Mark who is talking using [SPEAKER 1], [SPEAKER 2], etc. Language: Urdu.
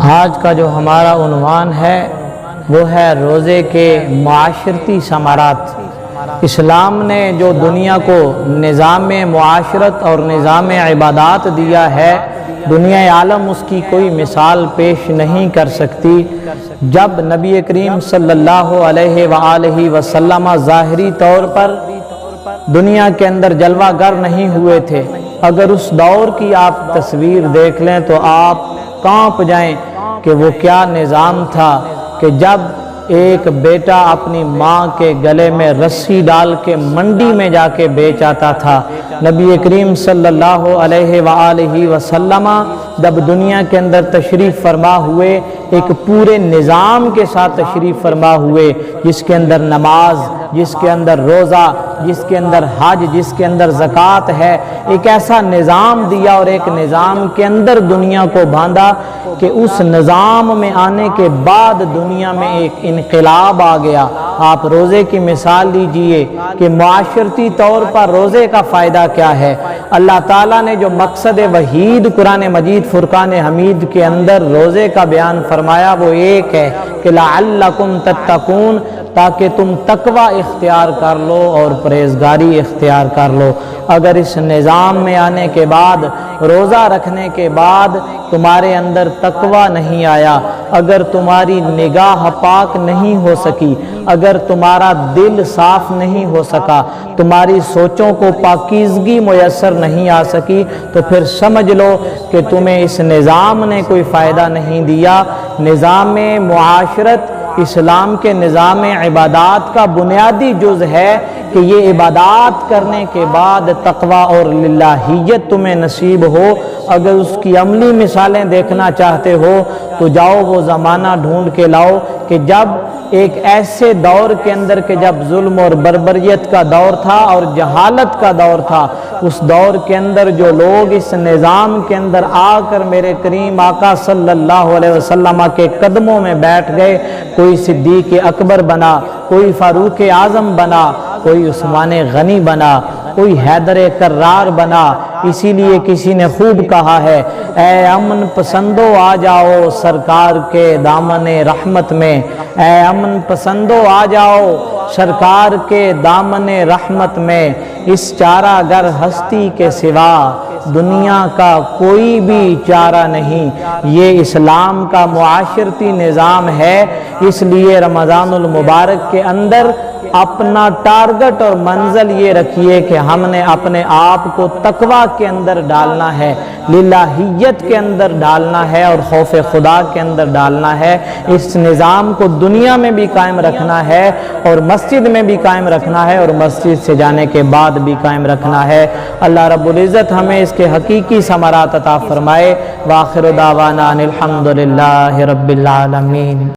[SPEAKER 1] آج کا جو ہمارا عنوان ہے وہ ہے روزے کے معاشرتی ثمرات۔ اسلام نے جو دنیا کو نظام معاشرت اور نظام عبادات دیا ہے، دنیا عالم اس کی کوئی مثال پیش نہیں کر سکتی۔ جب نبی کریم صلی اللہ علیہ وآلہ وسلم ظاہری طور پر دنیا کے اندر جلوہ گر نہیں ہوئے تھے، اگر اس دور کی آپ تصویر دیکھ لیں تو آپ کانپ جائیں کہ وہ کیا نظام تھا کہ جب ایک بیٹا اپنی ماں کے گلے میں رسی ڈال کے منڈی میں جا کے بیچ آتا تھا، نبی کریم صلی اللہ علیہ وآلہ وسلم جب دنیا کے اندر تشریف فرما ہوئے، ایک پورے نظام کے ساتھ تشریف فرما ہوئے، جس کے اندر نماز، جس کے اندر روزہ، جس کے اندر حج، جس کے اندر زکوٰۃ ہے، ایک ایسا نظام دیا اور ایک نظام کے اندر دنیا کو باندھا کہ اس نظام میں آنے کے بعد دنیا میں ایک انقلاب آ گیا۔ آپ روزے کی مثال لیجئے کہ معاشرتی طور پر روزے کا فائدہ کیا ہے۔ اللہ تعالیٰ نے جو مقصد وحید قرآن مجید فرقان حمید کے اندر روزے کا بیان فرمایا وہ ایک ہے کہ لعلکم تتقون، تاکہ تم تقوی اختیار کر لو اور پرہیزگاری اختیار کر لو۔ اگر اس نظام میں آنے کے بعد، روزہ رکھنے کے بعد تمہارے اندر تقوی نہیں آیا، اگر تمہاری نگاہ پاک نہیں ہو سکی، اگر تمہارا دل صاف نہیں ہو سکا، تمہاری سوچوں کو پاکیزگی میسر نہیں آ سکی، تو پھر سمجھ لو کہ تمہیں اس نظام نے کوئی فائدہ نہیں دیا۔ نظام معاشرت اسلام کے نظام عبادات کا بنیادی جز ہے کہ یہ عبادات کرنے کے بعد تقوی اور للہیت تمہیں نصیب ہو۔ اگر اس کی عملی مثالیں دیکھنا چاہتے ہو تو جاؤ وہ زمانہ ڈھونڈ کے لاؤ کہ جب ایک ایسے دور کے اندر کہ جب ظلم اور بربریت کا دور تھا اور جہالت کا دور تھا، اس دور کے اندر جو لوگ اس نظام کے اندر آ کر میرے کریم آقا صلی اللہ علیہ وسلم کے قدموں میں بیٹھ گئے، کوئی صدیق اکبر بنا، کوئی فاروق اعظم بنا، کوئی عثمان غنی بنا، کوئی حیدر کرار بنا۔ اسی لیے کسی نے خوب کہا ہے، اے امن پسندو آ جاؤ سرکار کے دامن رحمت میں، اے امن پسندو آ جاؤ سرکار کے دامن رحمت میں، اس چارہ گر ہستی کے سوا دنیا کا کوئی بھی چارہ نہیں۔ یہ اسلام کا معاشرتی نظام ہے۔ اس لیے رمضان المبارک کے اندر اپنا ٹارگٹ اور منزل یہ رکھیے کہ ہم نے اپنے آپ کو تقوی کے اندر ڈالنا ہے، للہیت کے اندر ڈالنا ہے اور خوف خدا کے اندر ڈالنا ہے۔ اس نظام کو دنیا میں بھی قائم رکھنا ہے اور مسجد میں بھی قائم رکھنا ہے اور مسجد سے جانے کے بعد بھی قائم رکھنا ہے۔ اللہ رب العزت ہمیں اس کے حقیقی ثمرات عطا فرمائے۔ وآخر دعوانا ان الحمدللہ رب العالمین۔